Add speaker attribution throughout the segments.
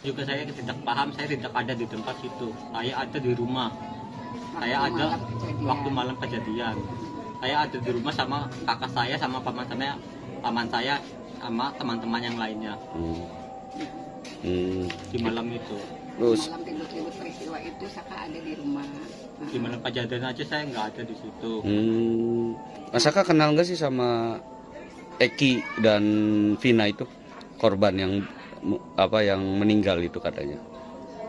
Speaker 1: Juga saya tidak paham, saya tidak ada di tempat itu. Saya ada di rumah. Saya ada waktu malam kejadian. Saya ada di rumah sama kakak saya, sama paman saya, sama teman-teman yang lainnya. Di malam itu.
Speaker 2: Terus
Speaker 3: malam ribut-ribut peristiwa itu Saka ada di rumah.
Speaker 1: Di malam kejadian aja saya nggak ada di situ.
Speaker 2: Mas Saka kenal nggak sih sama Eki dan Vina itu, korban yang meninggal itu katanya?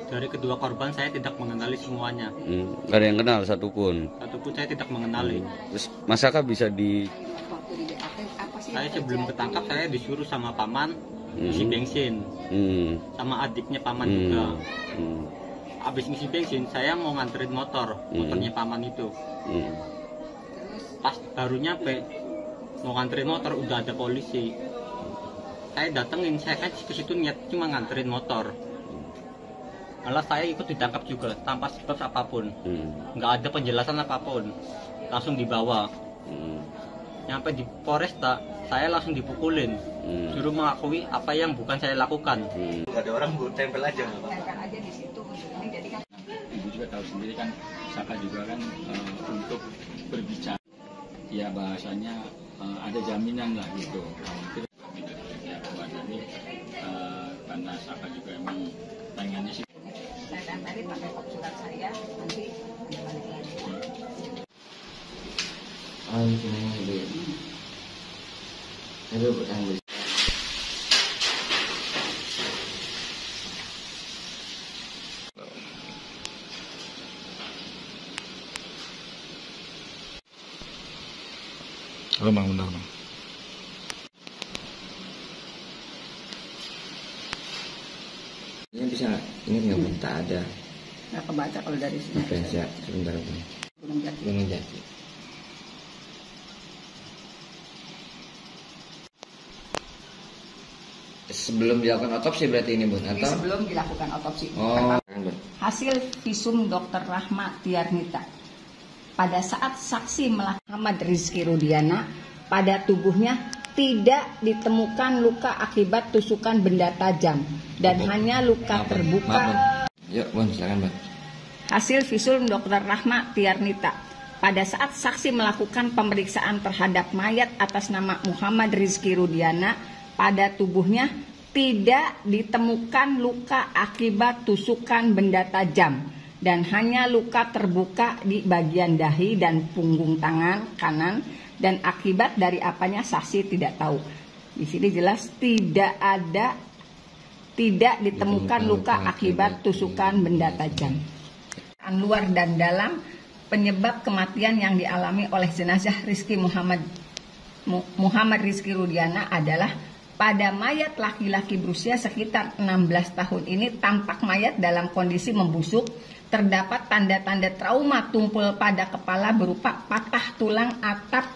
Speaker 1: Dari kedua korban saya tidak mengenali semuanya.
Speaker 2: Nggak ada yang kenal satupun.
Speaker 1: Satupun saya tidak mengenali.
Speaker 2: Terus Mas Saka bisa di...
Speaker 3: Waktu di BAP apa sih?
Speaker 1: Saya sebelum ketangkap saya disuruh sama paman isi bensin, sama adiknya paman juga. Habis ngisi bensin saya mau nganterin motornya paman itu. Pas baru nyampe mau nganterin motor udah ada polisi. Saya datengin, saya kan ke situ niat cuma nganterin motor. Malah saya ikut ditangkap juga tanpa sebab apapun. Nggak ada penjelasan apapun. Langsung dibawa. Nyampe di Polresta, saya langsung dipukulin. Suruh mengakui apa yang bukan saya lakukan.
Speaker 4: Nggak ada orang, gue tempel aja.
Speaker 3: Tempel aja di situ. Jadi kan
Speaker 5: Ibu juga tahu sendiri kan, Saka juga kan untuk berbicara, ya bahasanya ada jaminan lah gitu. Mungkin kami dari pihak keluarga ini karena Saka juga emang pengennya sih.
Speaker 3: saya tadi pakai kop surat saya nanti balik lagi.
Speaker 4: Halo bang, bentar bang.
Speaker 6: Ini bisa ingat nggak bang? Tak ada.
Speaker 3: Nggak kebaca kalau dari sini.
Speaker 6: Oke, siap. Sebentar bang.
Speaker 3: Gunung Jati.
Speaker 6: Gunung Jati. Sebelum dilakukan otopsi berarti ini bun?
Speaker 3: Ini
Speaker 6: Atau?
Speaker 3: sebelum dilakukan otopsi.
Speaker 6: Oh, bun.
Speaker 3: Hasil visum Dr. Rahma Tiarnita. Pada saat saksi Muhammad Rizky Rudiana, pada tubuhnya tidak ditemukan luka akibat tusukan benda tajam dan hanya luka terbuka.
Speaker 6: Yuk bun, silakan bun.
Speaker 3: Hasil visum Dr. Rahma Tiarnita. Pada saat saksi melakukan pemeriksaan terhadap mayat atas nama Muhammad Rizky Rudiana, pada tubuhnya tidak ditemukan luka akibat tusukan benda tajam dan hanya luka terbuka di bagian dahi dan punggung tangan kanan, dan akibat dari apanya saksi tidak tahu. Di sini jelas tidak ditemukan luka akibat tusukan benda tajam. Luar dan dalam, penyebab kematian yang dialami oleh jenazah Rizky Muhammad Rizky Rudiana adalah pada mayat laki-laki berusia sekitar 16 tahun ini tampak mayat dalam kondisi membusuk. Terdapat tanda-tanda trauma tumpul pada kepala berupa patah tulang atap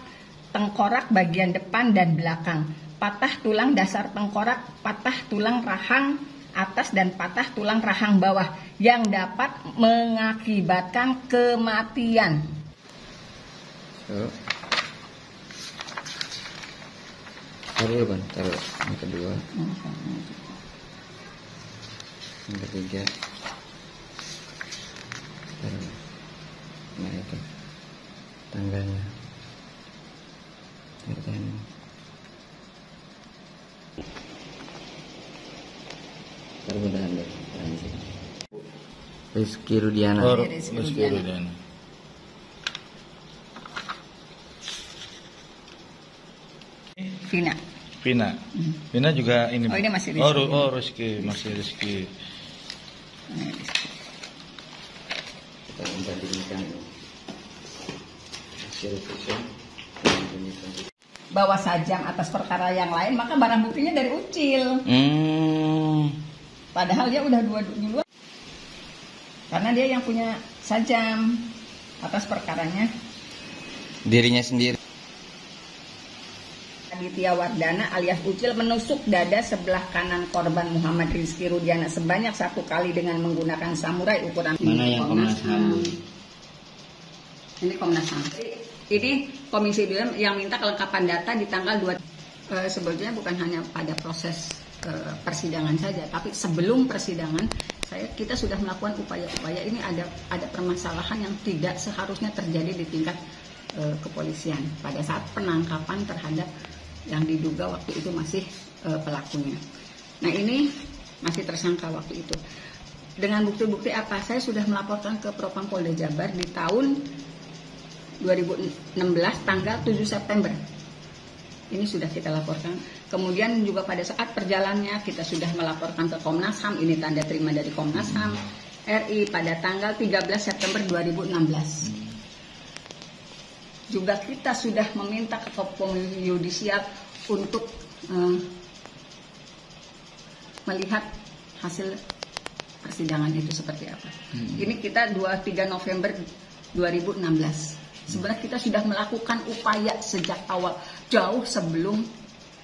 Speaker 3: tengkorak bagian depan dan belakang, patah tulang dasar tengkorak, patah tulang rahang atas dan patah tulang rahang bawah yang dapat mengakibatkan kematian.
Speaker 6: Taruh bun, taruh yang kedua, yang ketiga. Nah itu tanggalnya. Taruh mudahan deh. Rizky Rudiana.
Speaker 4: Rizky Rudiana.
Speaker 3: Vina.
Speaker 4: Vina juga ini.
Speaker 3: Oh, ini masih Rizky.
Speaker 4: Masih Rizky.
Speaker 6: Kita membandingkan hasil visum
Speaker 3: Bawa sajam atas perkara yang lain, maka barang buktinya dari Ucil. Padahal dia udah duluan. Karena dia yang punya sajam atas perkaranya.
Speaker 6: dirinya sendiri.
Speaker 3: Aditya Wardana alias Ucil menusuk dada sebelah kanan korban Muhammad Rizky Rudiana sebanyak 1 kali dengan menggunakan samurai ukuran.
Speaker 6: Mana yang Komnas HAM?
Speaker 3: Ini Komnas HAM. Ini Komisi 2 yang minta kelengkapan data di tanggal 2. Sebetulnya bukan hanya pada proses persidangan saja, tapi sebelum persidangan kita sudah melakukan upaya-upaya. Ini ada permasalahan yang tidak seharusnya terjadi di tingkat kepolisian pada saat penangkapan terhadap yang diduga waktu itu masih pelakunya. Nah, ini masih tersangka waktu itu. Dengan bukti-bukti apa? Saya sudah melaporkan ke Propam Polda Jabar di tahun 2016 tanggal 7 September. Ini sudah kita laporkan. Kemudian juga pada saat perjalannya kita sudah melaporkan ke Komnas HAM. Ini tanda terima dari Komnas HAM RI pada tanggal 13 September 2016. Juga kita sudah meminta ke Komisi Yudisial untuk melihat hasil persidangan itu seperti apa. Ini kita 23 November 2016. Sebenarnya kita sudah melakukan upaya sejak awal,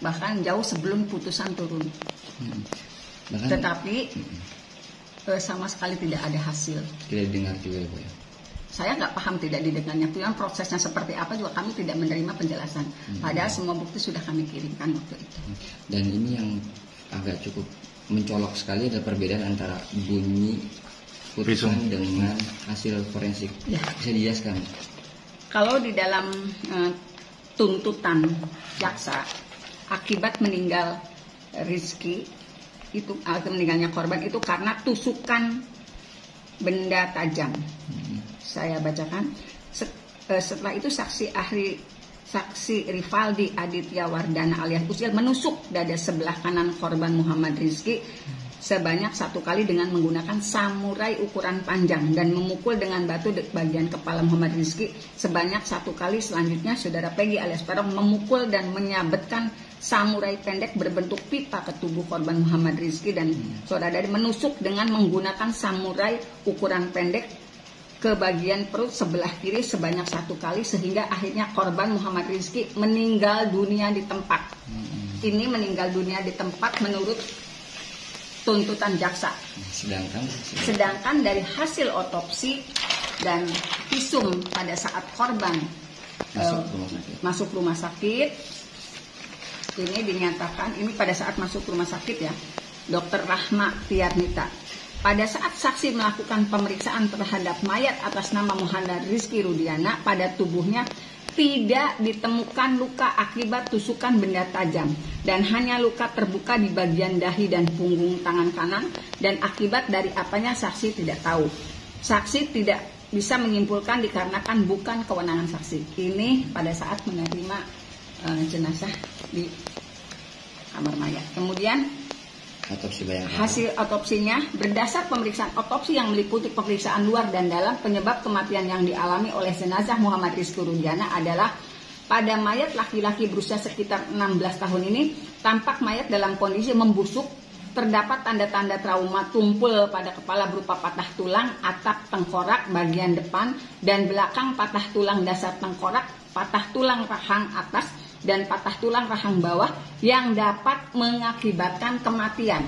Speaker 3: bahkan jauh sebelum putusan turun. Tetapi sama sekali tidak ada hasil.
Speaker 6: Tidak didengar juga ya, Bu ya?
Speaker 3: Saya nggak paham tidak didengarnya. Kemudian prosesnya seperti apa juga kami tidak menerima penjelasan. Padahal semua bukti sudah kami kirimkan waktu itu.
Speaker 6: Dan ini yang agak cukup mencolok sekali ada perbedaan antara bunyi putusan dengan hasil forensik. Ya. Bisa dijelaskan?
Speaker 3: Kalau di dalam tuntutan jaksa akibat meninggal Rizky itu meninggalnya korban itu karena tusukan benda tajam. Saya bacakan. Setelah itu saksi Rivaldi Aditya Wardana alias Ucil menusuk dada sebelah kanan korban Muhammad Rizky sebanyak 1 kali dengan menggunakan samurai ukuran panjang dan memukul dengan batu di bagian kepala Muhammad Rizky sebanyak 1 kali. Selanjutnya saudara Peggy alias Peron memukul dan menyabetkan samurai pendek berbentuk pipa ke tubuh korban Muhammad Rizky dan saudara Dari menusuk dengan menggunakan samurai ukuran pendek ke bagian perut sebelah kiri sebanyak 1 kali sehingga akhirnya korban Muhammad Rizky meninggal dunia di tempat. Ini meninggal dunia di tempat menurut tuntutan jaksa. Sedangkan dari hasil otopsi dan visum pada saat korban masuk rumah sakit ini dinyatakan, ini pada saat masuk rumah sakit ya, Dr. Rahma Tiarnita. Pada saat saksi melakukan pemeriksaan terhadap mayat atas nama Muhammad Rizky Rudiana, pada tubuhnya tidak ditemukan luka akibat tusukan benda tajam dan hanya luka terbuka di bagian dahi dan punggung tangan kanan dan akibat dari apanya saksi tidak tahu. Saksi tidak bisa menyimpulkan dikarenakan bukan kewenangan saksi. Ini pada saat menerima jenazah di kamar mayat. Kemudian hasil otopsinya berdasar pemeriksaan otopsi yang meliputi pemeriksaan luar dan dalam, penyebab kematian yang dialami oleh jenazah Muhammad Rizky Rudiana adalah pada mayat laki-laki berusia sekitar 16 tahun ini tampak mayat dalam kondisi membusuk, terdapat tanda-tanda trauma tumpul pada kepala berupa patah tulang atap tengkorak bagian depan dan belakang, patah tulang dasar tengkorak, patah tulang rahang atas dan patah tulang rahang bawah yang dapat mengakibatkan kematian.